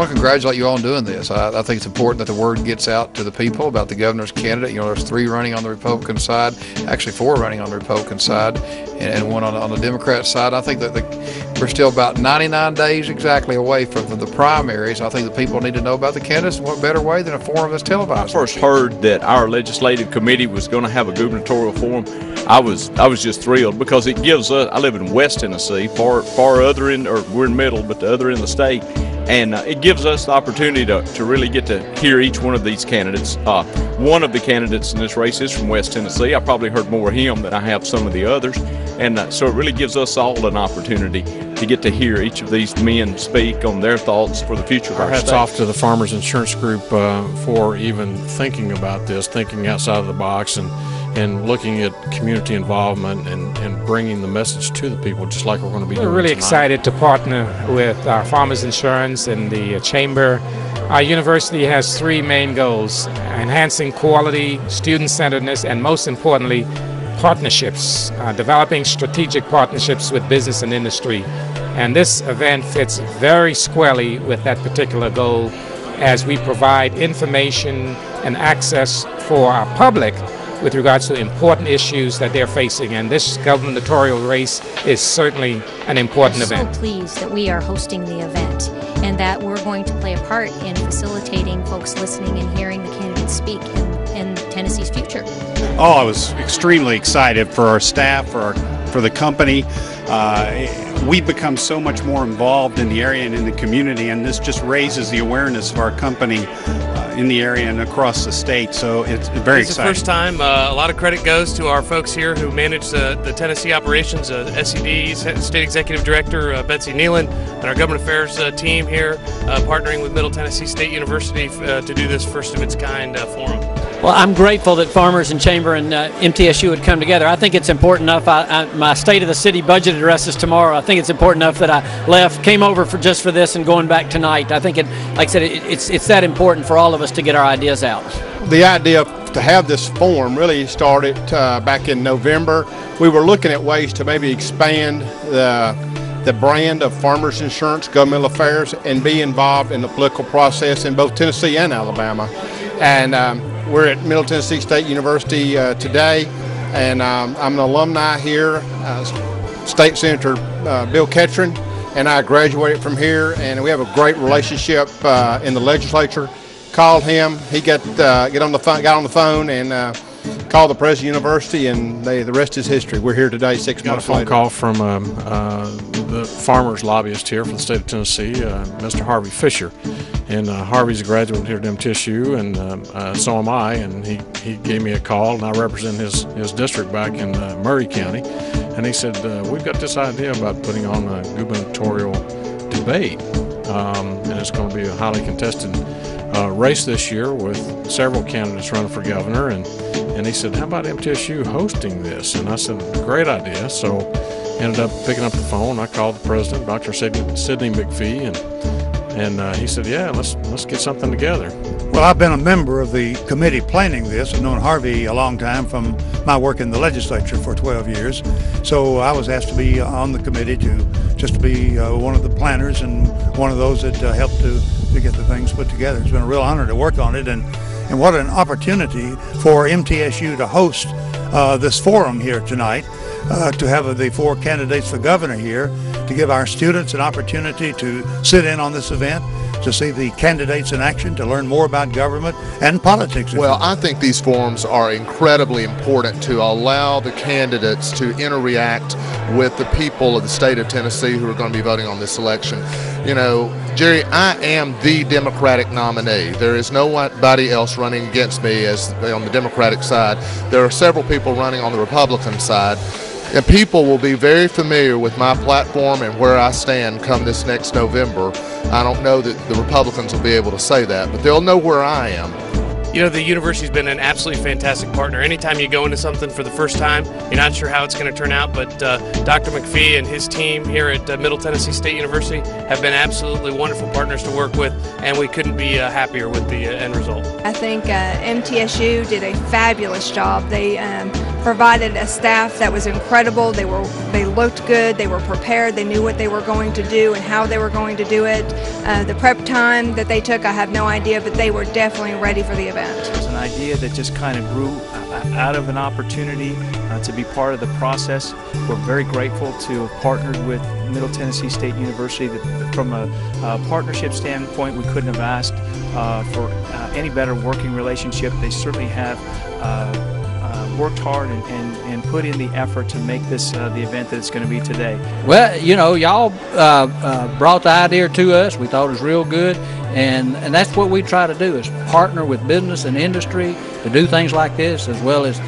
want to congratulate you all on doing this. I think it's important that the word gets out to the people about the governor's candidate. You know, there's 3 running on the Republican side, actually 4 running on the Republican side, and 1 on the Democrat side. I think that we're still about 99 days exactly away from the primaries. I think the people need to know about the candidates, and what better way than a forum that's televised. I first heard that our legislative committee was going to have a gubernatorial forum. I was just thrilled, because it gives us, I live in West Tennessee, far other end, or we're in middle, but the other end of the state, and it gives us the opportunity to really get to hear each one of these candidates. One of the candidates in this race is from West Tennessee. I probably heard more of him than I have some of the others, and so it really gives us all an opportunity to get to hear each of these men speak on their thoughts for the future of our hats state. off to the Farmers Insurance Group for even thinking about this, thinking outside of the box, and looking at community involvement and bringing the message to the people, just like we're going to be doing We're really tonight. excited to partner with Farmers Insurance and the Chamber. Our university has 3 main goals: enhancing quality, student-centeredness, and most importantly, partnerships, developing strategic partnerships with business and industry. And this event fits very squarely with that particular goal, as we provide information and access for our public with regards to important issues that they're facing, and this gubernatorial race is certainly an important event. I'm so pleased that we are hosting the event and that we're going to play a part in facilitating folks listening and hearing the candidates speak in Tennessee's future. Oh, I was extremely excited for our staff, for the company. We've become so much more involved in the area and in the community, and this just raises the awareness of our company in the area and across the state, so it's very exciting. It's the first time. A lot of credit goes to our folks here who manage the Tennessee operations, SED, State Executive Director Betsy Nealon, and our Government Affairs team here, partnering with Middle Tennessee State University to do this first of its kind forum. Well, I'm grateful that Farmers and Chamber and MTSU would come together. I think it's important enough. My State of the City budget address is tomorrow. I think it's important enough that I came over just for this and going back tonight. I think like I said, it's that important for all of us to get our ideas out. The idea to have this forum really started back in November. We were looking at ways to maybe expand the brand of Farmers Insurance, Governmental Affairs, and be involved in the political process in both Tennessee and Alabama. And we're at Middle Tennessee State University today, and I'm an alumni here. State Senator Bill Ketron and I graduated from here, and we have a great relationship in the legislature. Called him, he got on the phone and called the president of the university, and the rest is history. We're here today, 6 months later. Got a phone call from the farmers lobbyist here for the state of Tennessee, Mr. Harvey Fisher. And Harvey's a graduate here at MTSU, and so am I. And he gave me a call, and I represent his district back in Murray County. And he said, we've got this idea about putting on a gubernatorial debate, and it's going to be a highly contested race this year with several candidates running for governor. And he said, how about MTSU hosting this? And I said, great idea. So ended up picking up the phone. I called the president, Dr. Sidney McPhee, and he said, yeah, let's get something together. Well, I've been a member of the committee planning this. I've known Harvey a long time from my work in the legislature for 12 years. So I was asked to be on the committee to be one of the planners and one of those that helped to get the things put together. It's been a real honor to work on it, and what an opportunity for MTSU to host this forum here tonight, to have the 4 candidates for governor here, to give our students an opportunity to sit in on this event, to see the candidates in action, to learn more about government and politics. Well, I think these forums are incredibly important to allow the candidates to interact with the people of the state of Tennessee who are going to be voting on this election. You know, Jerry, I am the Democratic nominee. There is nobody else running against me on the Democratic side. There are several people running on the Republican side. And people will be very familiar with my platform and where I stand come this next November. I don't know that the Republicans will be able to say that, but they'll know where I am. You know, the university's been an absolutely fantastic partner. Anytime you go into something for the first time, you're not sure how it's going to turn out, but Dr. McPhee and his team here at Middle Tennessee State University have been absolutely wonderful partners to work with, and we couldn't be happier with the end result. I think MTSU did a fabulous job. They provided a staff that was incredible. They looked good, they were prepared, they knew what they were going to do and how they were going to do it. The prep time that they took, I have no idea, but they were definitely ready for the event. It was an idea that just kind of grew out of an opportunity to be part of the process. We're very grateful to have partnered with Middle Tennessee State University. From a partnership standpoint, we couldn't have asked for any better working relationship. They certainly have worked hard and put in the effort to make this the event that it's going to be today. Well, you know, y'all brought the idea to us. We thought it was real good, and that's what we try to do, is partner with business and industry to do things like this, as well as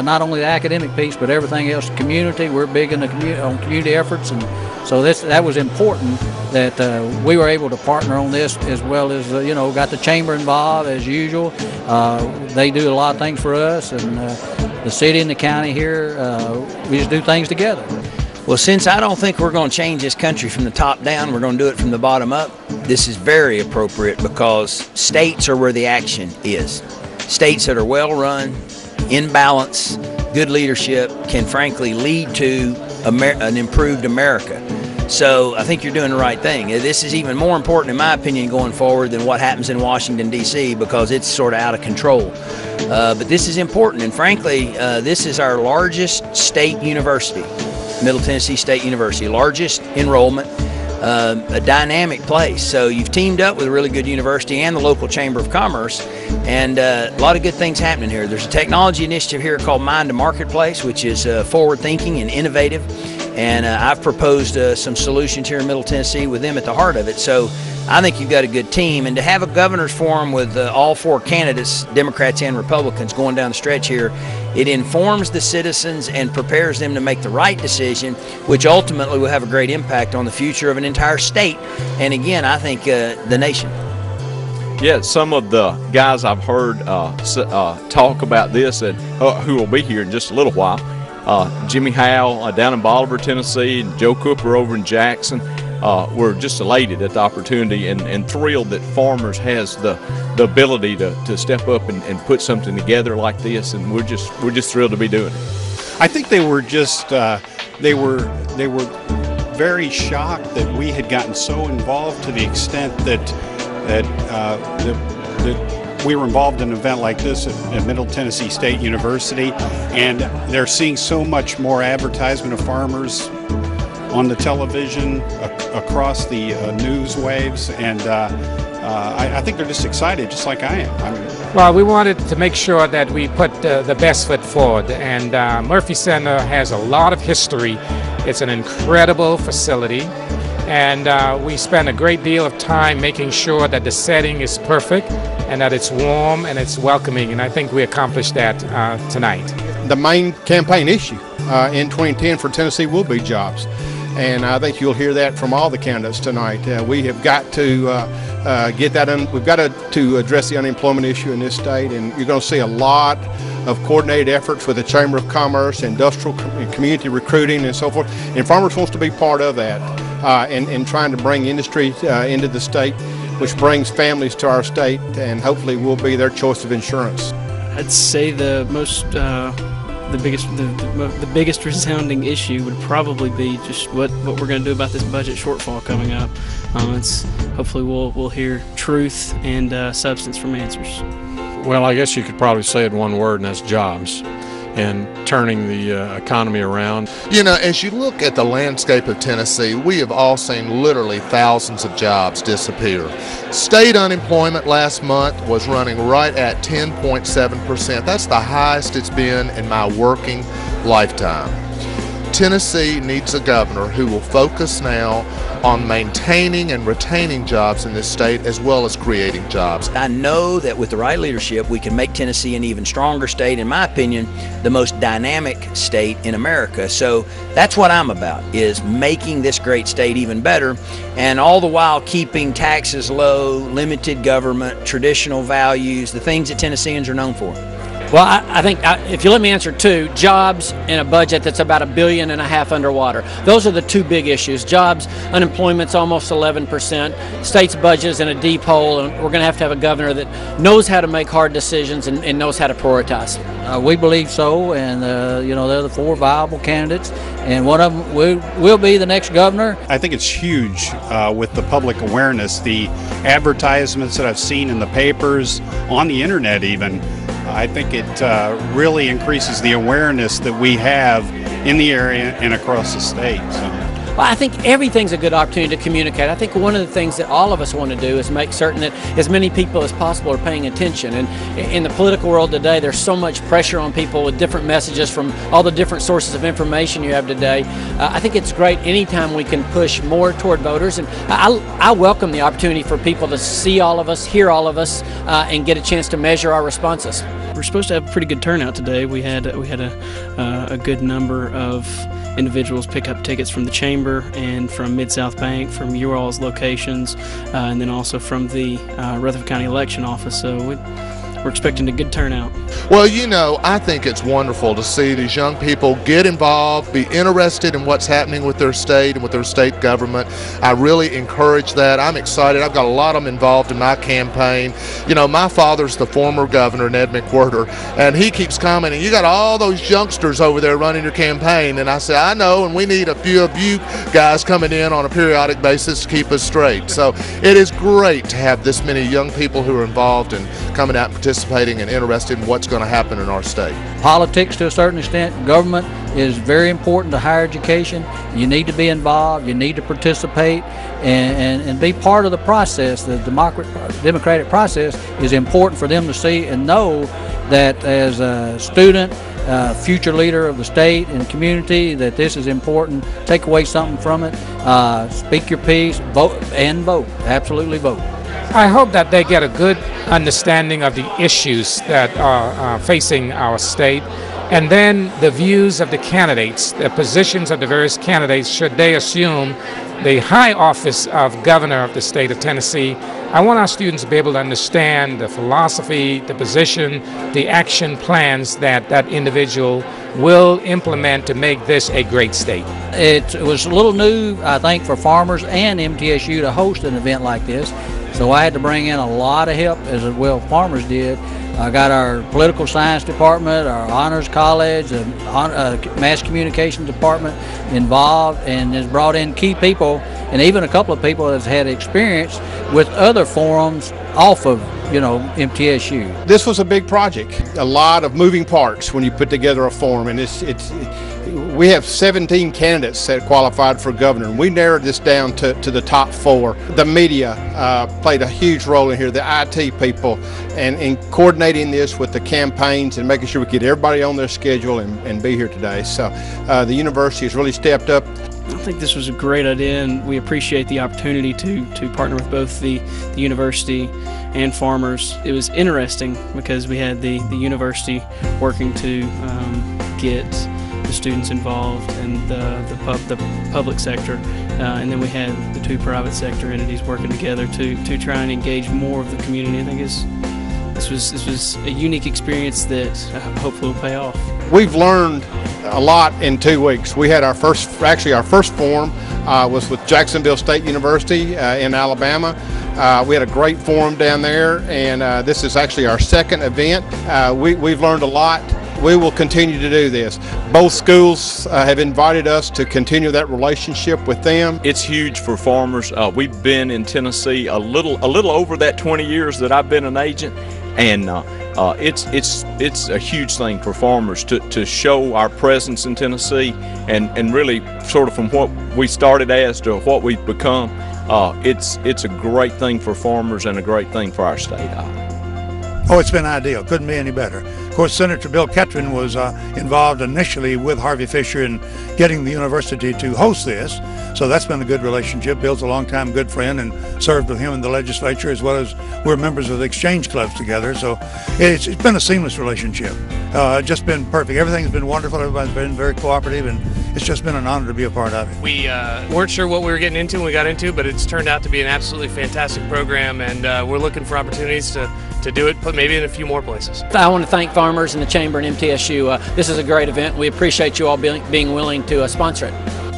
not only the academic piece, but everything else. Community, we're big in the community efforts, and so that was important that we were able to partner on this, as well as you know, got the chamber involved as usual. They do a lot of things for us, and the city and the county here, we just do things together. Well, since I don't think we're going to change this country from the top down, we're going to do it from the bottom up. This is very appropriate because states are where the action is. States that are well run, in balance, good leadership can frankly lead to an improved America. So I think you're doing the right thing. This is even more important, in my opinion, going forward than what happens in Washington, D.C., because it's sort of out of control. But this is important, and frankly, this is our largest state university, Middle Tennessee State University, largest enrollment, a dynamic place. So you've teamed up with a really good university and the local Chamber of Commerce, and a lot of good things happening here. There's a technology initiative here called Mind to Marketplace, which is forward-thinking and innovative. And I've proposed some solutions here in Middle Tennessee with them at the heart of it. So I think you've got a good team. And to have a governor's forum with all four candidates, Democrats and Republicans, going down the stretch here, it informs the citizens and prepares them to make the right decision, which ultimately will have a great impact on the future of an entire state. And again, I think the nation. Yeah, some of the guys I've heard talk about this and who will be here in just a little while, Jimmy Howe down in Bolivar, Tennessee, and Joe Cooper over in Jackson, were just elated at the opportunity and thrilled that Farmers has the ability to step up and put something together like this, and we're just thrilled to be doing it. I think they were just they were very shocked that we had gotten so involved, to the extent that we were involved in an event like this at Middle Tennessee State University, and they're seeing so much more advertisement of Farmers on the television, across the news waves, and I think they're just excited, just like I am. Well, we wanted to make sure that we put the best foot forward, and Murphy Center has a lot of history. It's an incredible facility, and we spend a great deal of time making sure that the setting is perfect and that it's warm and it's welcoming, and I think we accomplished that tonight. The main campaign issue in 2010 for Tennessee will be jobs, and I think you'll hear that from all the candidates tonight. We have got to get that we've got to address the unemployment issue in this state, and you're going to see a lot of coordinated efforts with the Chamber of Commerce, industrial community recruiting, and so forth. And Farmers wants to be part of that, and trying to bring industry into the state, which brings families to our state, and hopefully will be their choice of insurance. I'd say the biggest resounding issue would probably be just what we're going to do about this budget shortfall coming up. Hopefully we'll hear truth and substance from answers. Well, I guess you could probably say it in one word, and that's jobs, and turning the economy around. You know, as you look at the landscape of Tennessee, we have all seen literally thousands of jobs disappear. State unemployment last month was running right at 10.7%. That's the highest it's been in my working lifetime. Tennessee needs a governor who will focus now on maintaining and retaining jobs in this state, as well as creating jobs. I know that with the right leadership, we can make Tennessee an even stronger state, in my opinion, the most dynamic state in America. So that's what I'm about, is making this great state even better, and all the while keeping taxes low, limited government, traditional values, the things that Tennesseans are known for. Well, I think if you let me answer two, jobs in a budget that's about $1.5 billion underwater. Those are the two big issues. Jobs, unemployment's almost 11%. State's budget is in a deep hole, and we're going to have a governor that knows how to make hard decisions and knows how to prioritize. We believe so, and they're the 4 viable candidates, and one of them will be the next governor. I think it's huge with the public awareness, the advertisements that I've seen in the papers, on the internet even. I think it really increases the awareness that we have in the area and across the state. Well, I think everything's a good opportunity to communicate. I think one of the things that all of us want to do is make certain that as many people as possible are paying attention. And in the political world today, there's so much pressure on people with different messages from all the different sources of information you have today. I think it's great anytime we can push more toward voters. And I welcome the opportunity for people to see all of us, hear all of us, and get a chance to measure our responses. We're supposed to have a pretty good turnout today. We had a good number of individuals pick up tickets from the Chamber and from Mid-South Bank, from you all's locations, and then also from the Rutherford County Election Office. So we're expecting a good turnout. Well, I think it's wonderful to see these young people get involved, be interested in what's happening with their state and with their state government. I really encourage that. I'm excited. I've got a lot of them involved in my campaign. My father's the former governor, Ned McWhirter, and he keeps commenting, you got all those youngsters over there running your campaign. And I say, I know, and we need a few of you guys coming in on a periodic basis to keep us straight. So it is great to have this many young people who are involved and coming out and participating and interested in what's going to happen in our state. Politics to a certain extent, government is very important to higher education. You need to be involved, you need to participate and be part of the process. The democratic process is important for them to see and know that as a student, future leader of the state and community, that this is important. Take away something from it, speak your piece, vote, absolutely vote. I hope that they get a good understanding of the issues that are facing our state, and then the views of the candidates, the positions of the various candidates should they assume the high office of governor of the state of Tennessee. I want our students to be able to understand the philosophy, the position, the action plans that that individual will implement to make this a great state. It was a little new, I think, for farmers and MTSU to host an event like this. So I had to bring in a lot of help, as well farmers did. I got our political science department, our honors college, the mass communication department involved, and has brought in key people, and even a couple of people that had experience with other forums off of MTSU. This was a big project, a lot of moving parts when you put together a forum, and we have 17 candidates that qualified for governor, and we narrowed this down to the top 4. The media played a huge role in here, the IT people, and in coordinating this with the campaigns and making sure we get everybody on their schedule and be here today. So the university has really stepped up. I think this was a great idea, and we appreciate the opportunity to partner with both the university and farmers. It was interesting because we had the university working to get the students involved and the public sector, and then we had the 2 private sector entities working together to try and engage more of the community. I think this was a unique experience that hopefully will pay off. We've learned a lot in 2 weeks. We had our first forum was with Jacksonville State University in Alabama. We had a great forum down there, and this is actually our 2nd event. We've learned a lot. We will continue to do this. Both schools have invited us to continue that relationship with them. It's huge for farmers. We've been in Tennessee a little over that 20 years that I've been an agent, and it's a huge thing for farmers to show our presence in Tennessee, and really sort of from what we started as to what we've become. It's a great thing for farmers and a great thing for our state. Oh, it's been ideal. Couldn't be any better. Of course, Senator Bill Ketron was involved initially with Harvey Fisher in getting the university to host this. So that's been a good relationship. Bill's a longtime good friend and served with him in the legislature, as well as we're members of the exchange clubs together. So it's been a seamless relationship. Just been perfect. Everything's been wonderful. Everybody's been very cooperative, and it's just been an honor to be a part of it. We weren't sure what we were getting into when we got into, but it's turned out to be an absolutely fantastic program, and we're looking for opportunities to do it, but maybe in a few more places. I want to thank farmers farmers and the Chamber and MTSU. This is a great event. We appreciate you all being willing to sponsor it.